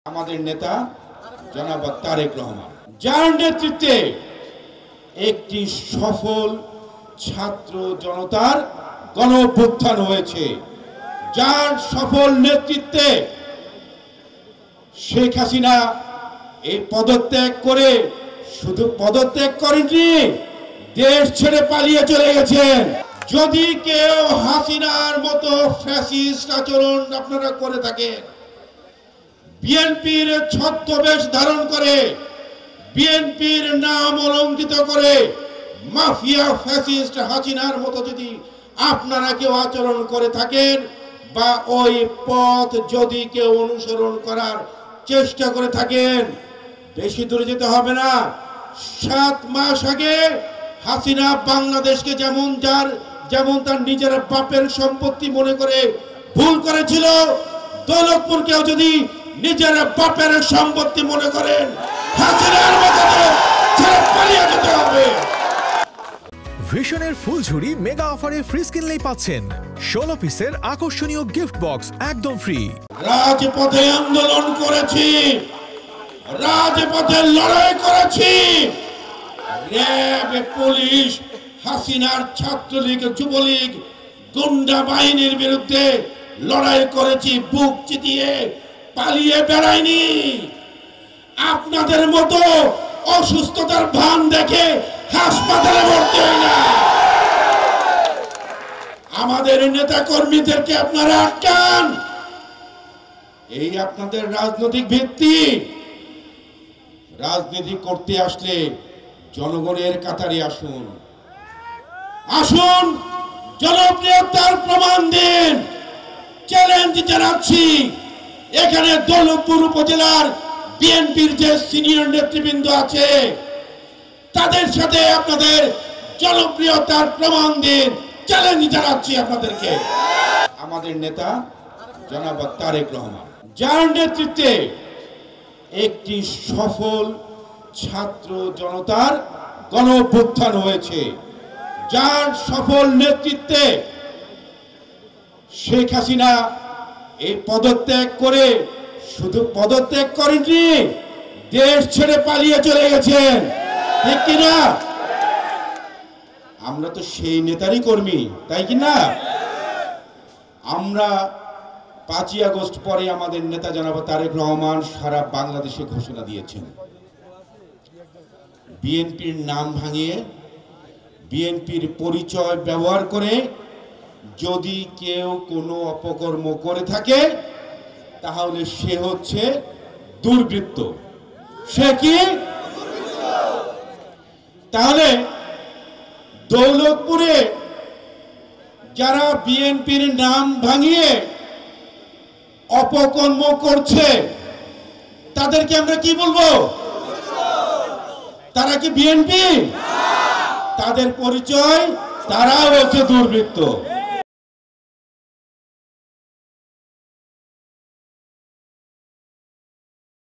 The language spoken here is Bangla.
আমাদের নেতা জনাব তারেক রহমান, যার নেতৃত্বে একটি সফল ছাত্র জনতার গণঅভ্যুত্থান হয়েছে, যার সফল নেতৃত্বে শেখ হাসিনা এই পদত্যাগ করে শুধু পদত্যাগ করেননি, দেশ ছেড়ে পালিয়ে চলে গেছেন। যদি কেউ হাসিনার মতো ফ্যাসিস্ট আচরণ আপনারা করে থাকেন, বিএনপির ছদ্মবেশ ধারণ করে, বিএনপির নাম অলঙ্কিত করে মাফিয়া ফ্যাসিস্ট হাসিনার মতো যদি আপনারা কেউ আচরণ করে থাকেন বা ওই পথ যদি কেউ অনুসরণ করার চেষ্টা করে থাকেন, বেশি দূরে যেতে হবে না। 7 মাস আগে হাসিনা বাংলাদেশকে যেমন তার নিজের বাপের সম্পত্তি মনে করে ভুল করেছিল, দৌলতপুরকেও যদি নিজের বাপের সম্পত্তি মনে করেন, হাসিনার মতো ছেড়ে পালিয়ে যেতে হবে। ভিশনের ফুলঝুরি মেগা অফারে ফ্রিজ কিনলেই পাচ্ছেন 16 পিসের আকর্ষণীয় গিফট বক্স একদম ফ্রি। রাজপথে আন্দোলন করেছি, রাজপথে লড়াই করেছি, র্যাব, পুলিশ, হাসিনার ছাত্রলীগ, যুবলীগ, গুন্ডা বাহিনীর বিরুদ্ধে লড়াই করেছি, বুক চিতিয়ে পালিয়ে বেড়াইনি। আপনাদের মতো অসুস্থতার ভান দেখে হাসপাতালে ভর্তি হই না। আমাদের নেতা কর্মীদেরকে আপনারা আটকান, এই আপনাদের রাজনৈতিক ভিত্তি। রাজনীতি করতে আসলে জনগণের কাতারে আসুন, আসুন জনপ্রিয়তার প্রমাণ দিন। চ্যালেঞ্জ জানাচ্ছি, এখানে দৌলতপুর উপজেলার বিএনপির যে সিনিয়র নেতৃবৃন্দ আছে তাদের সাথে আপনাদের জনপ্রিয়তার প্রমাণ দিন। চ্যালেঞ্জ জানাচ্ছি আপনাদেরকে। আমাদের নেতা জনাব তারেক রহমান, যার নেতৃত্বে একটি সফল ছাত্র জনতার গণঅভ্যুত্থান হয়েছে, যার সফল নেতৃত্বে শেখ হাসিনা এই পদত্যাগ করে শুধু পদত্যাগ করেননি, দেশ ছেড়ে পালিয়ে চলে গেছেন, ঠিক কিনা? আমরা তো সেই নেতারই কর্মী, তাই কিনা? আমরা 5ই আগস্ট পরে আমাদের নেতা জনাব তারেক রহমান সারা বাংলাদেশে ঘোষণা দিয়েছেন, বিএনপির নাম ভাঙিয়ে, বিএনপির পরিচয় ব্যবহার করে যদি কেউ কোনো অপকর্ম করে থাকে তাহলে সে হচ্ছে দুর্বৃত্ত। সে কি? তাহলে দৌলতপুরে যারা বিএনপির নাম ভাঙিয়ে অপকর্ম করছে তাদেরকে আমরা কি বলবো? তারা কি বিএনপি? তাদের পরিচয়, তারাও হচ্ছে দুর্বৃত্ত।